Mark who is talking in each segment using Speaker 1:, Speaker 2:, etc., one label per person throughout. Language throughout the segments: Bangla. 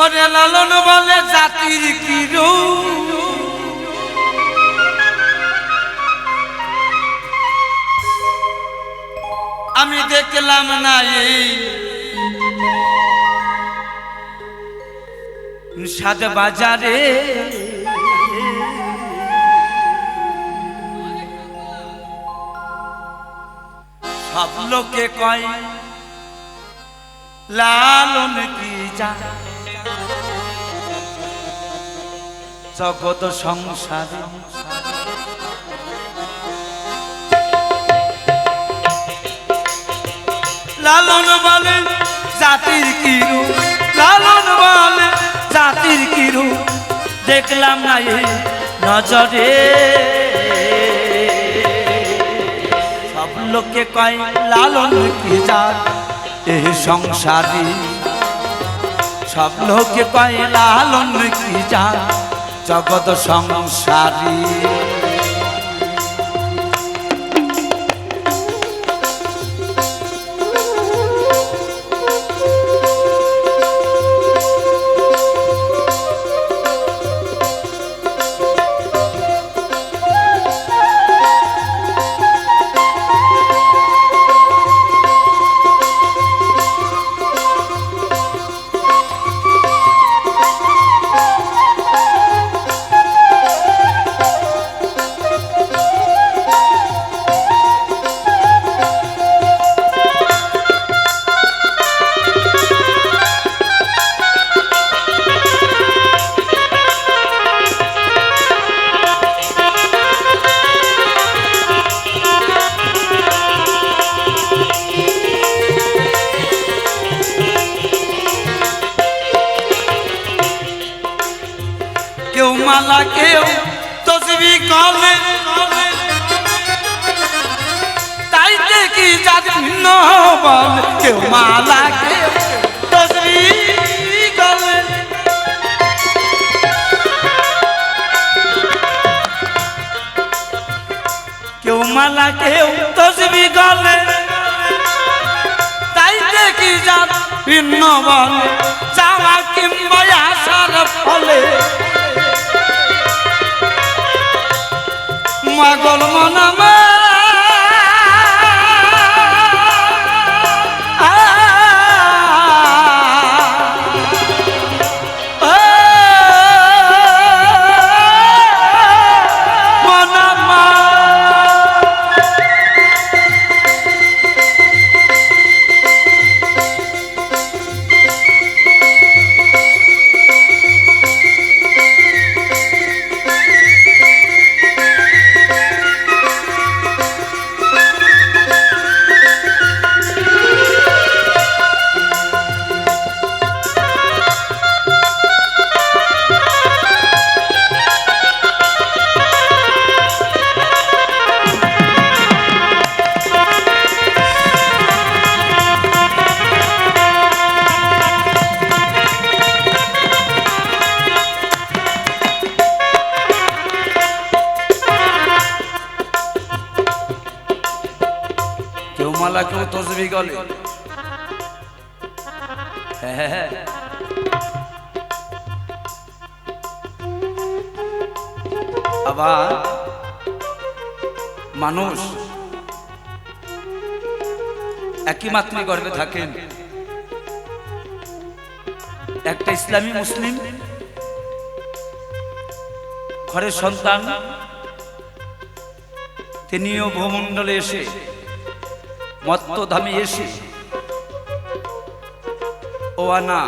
Speaker 1: ওরে লালন বলে জাতির কি রূপ, আমি দেখলাম না এই সাদ বাজারে। সব লোকে কয় লালন কি যা জগৎ সংসারে। লালন বলে জাতির কি রূপ, লালন বলে জাতির কি রূপ, দেখলাম না এই নজরে। সব লোকে কয় লালন কি জাত এই সংসারে। সব লোকে কয় লালন কি জাত জগৎ সংসারে। কেউ মালা কেউ তসবি কলে, তাই দেখি জাত ভিন্ন বল। কেউ মালা কেউ তসবি কলে, কেউ মালা কেউ তসবি কলে, তাই দেখি জাত ভিন্ন বল। যাওয়া কিংবা আসার ফলে মাগল মনামা মালা কেউ তসবি গলে। আবার মানুষ একই মাতৃগর্ভে থাকেন, একটা ইসলামী মুসলিম ঘরের সন্তান, তিনিও ভূমণ্ডলে এসে মত্তধামে এসে ও আনা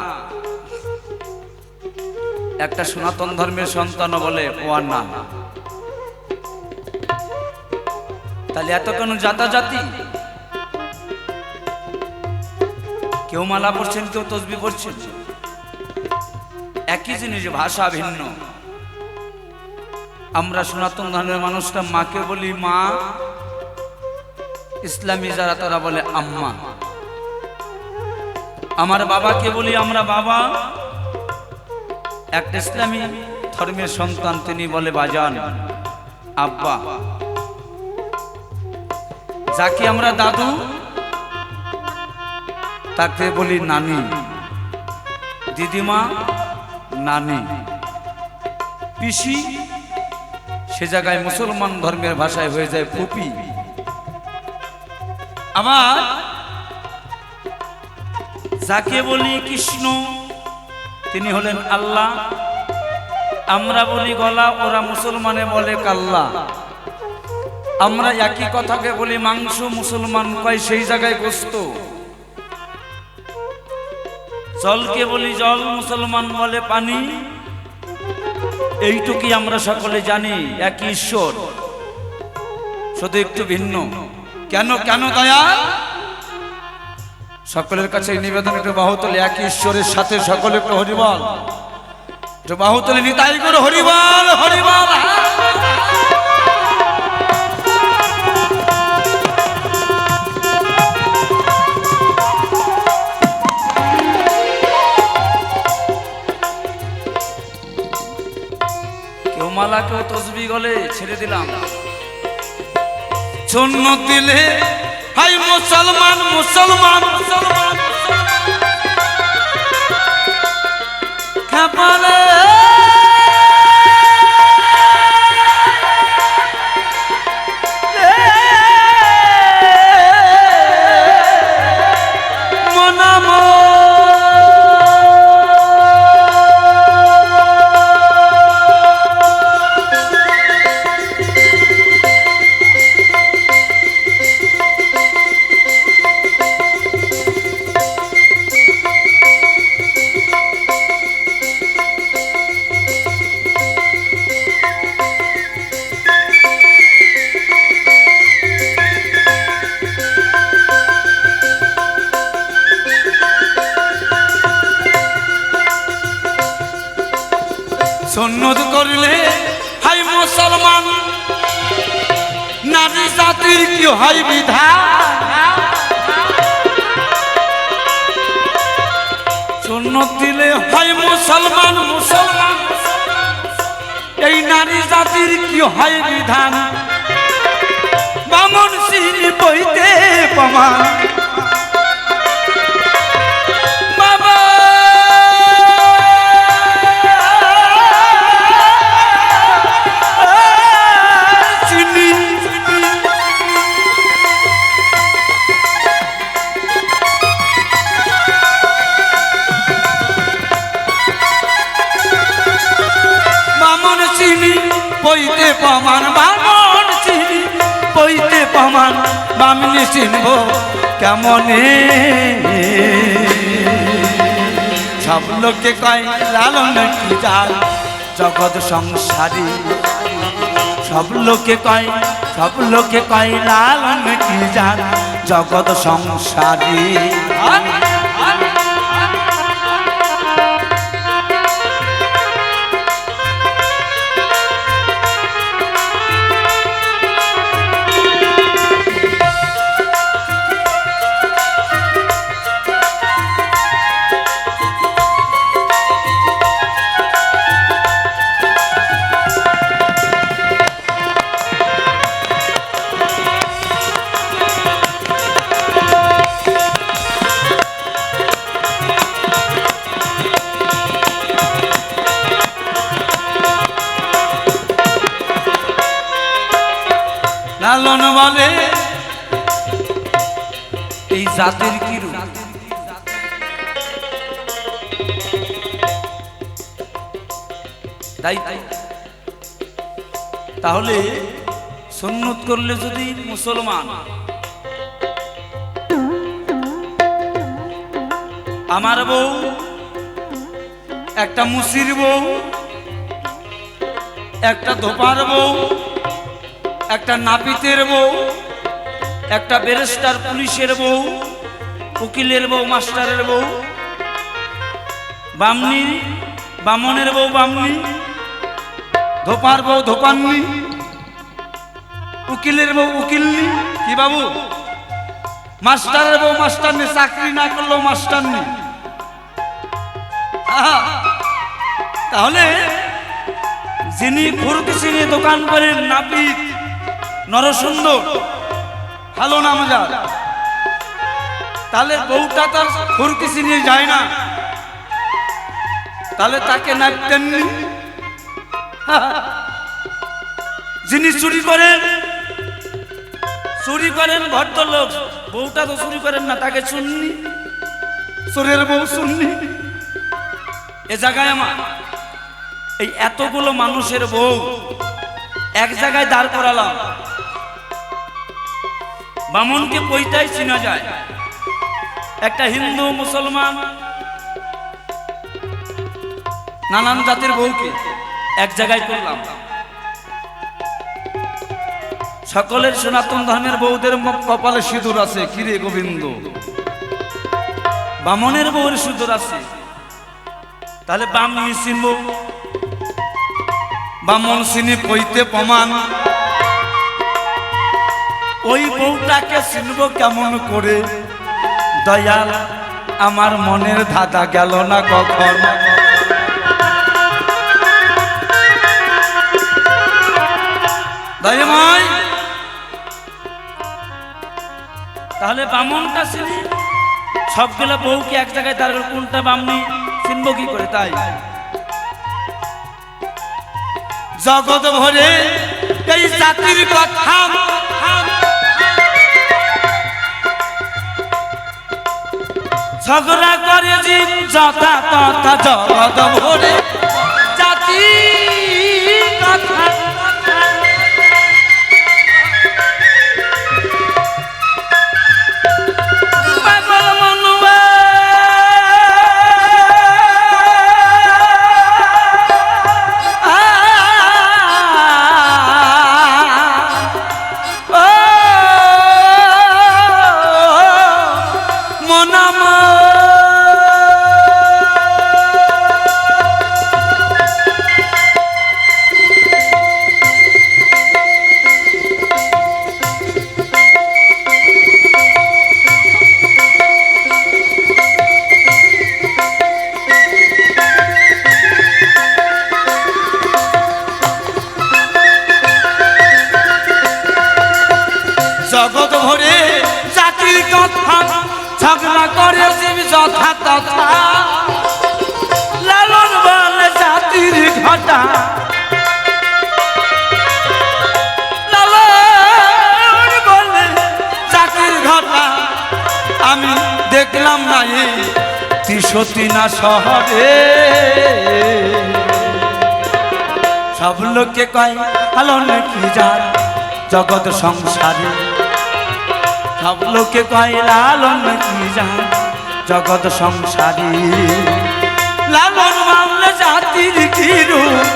Speaker 1: একটা সনাতন ধর্মের সন্তান বলে ও আনা। তাহলে এত কেন জাতাজাতি? কেউ মালা পড়ছেন, কেউ তসবি পড়ছেন, একই জিনিস, ভাষা ভিন্ন। আমরা সনাতন ধর্মের মানুষরা মাকে বলি মা, ইসলামী যারা তারা বলে আম্মা। আমার বাবাকে বলি আমরা বাবা, একটা ইসলামী ধর্মের সন্তান তিনি বলে বাজান, আব্বা। যাকে আমরা দাদু তাকে বলি নানি, দিদিমা নানি, পিসি, সে জায়গায় মুসলমান ধর্মের ভাষায় হয়ে যায় ফুপি। আবার যাকে বলি কৃষ্ণ তিনি হলেন আল্লাহ, আমরা বলি গলা, ওরা মুসলমানে বলে কাল্লা। আমরা একই কথাকে বলি মাংস, মুসলমান কয় সেই জায়গায় গোস্ত। জলকে বলি জল, মুসলমান বলে পানি। এইটুকুই আমরা সকলে জানি, একই ঈশ্বর, শুধু একটু ভিন্ন। কেন কেন দয়া? সকলের কাছে নিবেদন, একটু বাহুতলে, একই ঈশ্বরের সাথে সকলে একটু হরিবল, একটু বাহুতলে নিতাই করে হরিবল হরিবল। কেউ মালা, কেউ তসবি গলে ছেড়ে দিলাম। শূন্য দিলে হাই মুসলমান মুসলমান মুসলমান খাপালে সুন্নত করলে হাই মুসলমান, নারী জাতির কি হয় বিধান। সুন্নত দিলে হাই মুসলমান মুসলমান, এই নারী জাতির কি হয় বিধান। বামন সিঁড়ি বইতে প্রমাণ, বইতে প্রমাণ, বামন চিনি বইতে প্রমাণ, বামনি চিনব কেমনে। সব লোকে কয় লালন কি যান জগৎ সংসারী, সব লোকে কয় লালন কি যান জগৎ সংসারী। লালন বলে এই জাতির কি রূপ। তাহলে সুন্নত করলে যদি মুসলমান, আমার বউ একটা মুসির বউ, একটা ধোপার বউ, একটা নাপিতের বউ, একটা ব্যারিস্টার পুলিশের বউ, উকিলের বউ, মাস্টারের বউ, বামনি বামনের বউ বামনি, ধোপার বউ ধোপান্নি, উকিলের বউ উকিলনি, কি বাবু, মাস্টারের বউ মাস্টারনি, চাকরি না করলেও মাস্টারনি। তাহলে যিনি ফুরকিসি নিয়ে দোকান করেন, নাপিত নরসুন্দর, ভালো নাম যার, তাহলে বউটা তার ফুরকিসি নিয়ে যায় না, তাহলে তাকে নাপতেননি। যিনি চুরি করেন ভদ্রলোক, বউটা তো চুরি করেন না, তাকে শুননি, চোরের বউ শুননি। এ জায়গায় আমার এই এতগুলো মানুষের বউ এক জায়গায় দাঁড় করালাম, বামনকে কইটাই চিনা যায়, একটা হিন্দু মুসলমান নানান জাতির বউকে এক জায়গায় করলাম। সকলের সনাতন ধর্মের বউদের কপালে সিঁদুর আছে, কিরে গোবিন্দ, বামনের বউর সিঁদুর আছে, তাহলে বামনি চিনব, বামন চিনি কইতে প্রমাণ, ওই বউটাকে চিনব কেমন করে? দয়াল আমার মনের ধাঁধা গেল না কখন। দয়াময়, তাহলে বামনটা চিনি, সবগুলো বউকে এক জায়গায় তার কোনটা বামনি চিনব কি করে? তাই জগৎ ভরে এই জাতির কথা ঝগড়া করে জীব যথা তথা, জগৎ ভরে জাতি কথা, পাগল মনুয়া জগৎ ভরে জাতির কথা, ঝগড়া করে জীব যথা তথা, লালন বলে জাতির ঘটা, লালন বলে জাতির ঘটা। আমি দেখলাম না এই ৩৩ শহরে, সব লোকে কয় লালন কি যার জগৎ সংসারে, সব লোকে কয় লালন কি যান জগৎ সংসারে। লালন মানলে জাতির কি রূপ,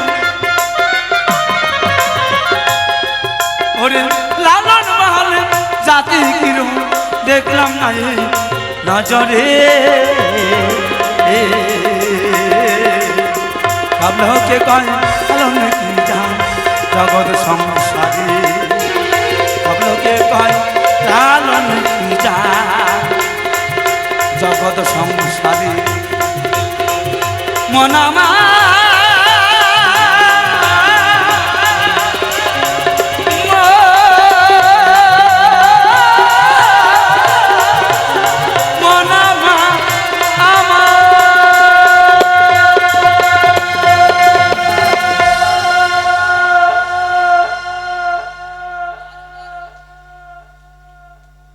Speaker 1: ওরে লালন মানলে জাতির কি রূপ, দেখলাম না এই নজরে। সব লোকে কয় লালন কি যান জগৎ সংসারে, সব লোকে কয় লালন কি যান জগৎ সংসারে। মন আমার